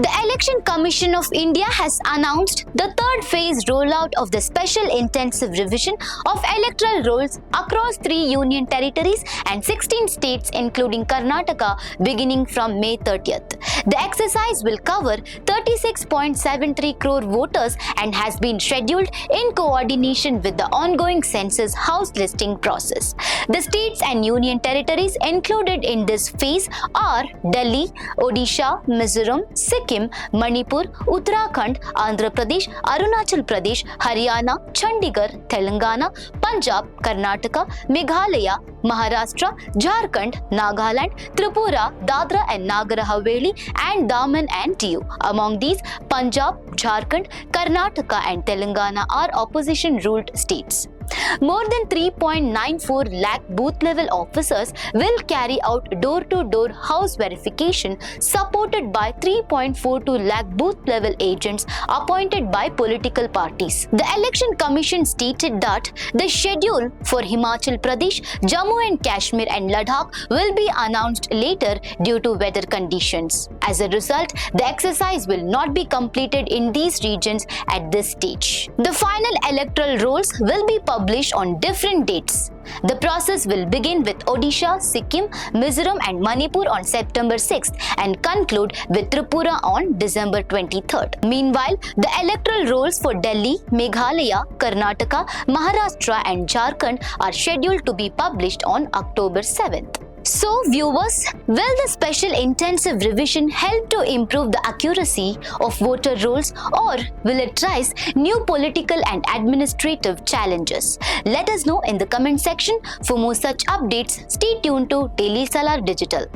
The Election Commission of India has announced the third phase rollout of the special intensive revision of electoral rolls across 3 union territories and 16 states including Karnataka beginning from May 30th. The exercise will cover 36.73 crore voters and has been scheduled in coordination with the ongoing census house listing process. The states and union territories included in this phase are Delhi, Odisha, Mizoram, Sikkim, Manipur, Uttarakhand, Andhra Pradesh, Arunachal Pradesh, Haryana, Chandigarh, Telangana, Punjab, Karnataka, Meghalaya, Maharashtra, Jharkhand, Nagaland, Tripura, Dadra and Nagar Haveli, and Daman and Diu. Among these, Punjab, Jharkhand, Karnataka and Telangana are opposition-ruled states. More than 3.94 lakh booth-level officers will carry out door-to-door house verification supported by 3.42 lakh booth-level agents appointed by political parties. The Election Commission stated that the schedule for Himachal Pradesh, Jammu and Kashmir and Ladakh will be announced later due to weather conditions. As a result, the exercise will not be completed in these regions at this stage. The final electoral rolls will be published on different dates. The process will begin with Odisha, Sikkim, Mizoram and Manipur on September 6th and conclude with Tripura on December 23rd. Meanwhile, the electoral rolls for Delhi, Meghalaya, Karnataka, Maharashtra and Jharkhand are scheduled to be published on October 7th. So viewers, will the special intensive revision help to improve the accuracy of voter rolls, or will it rise new political and administrative challenges? Let us know in the comment section. For more such updates, stay tuned to Daily Salar Digital.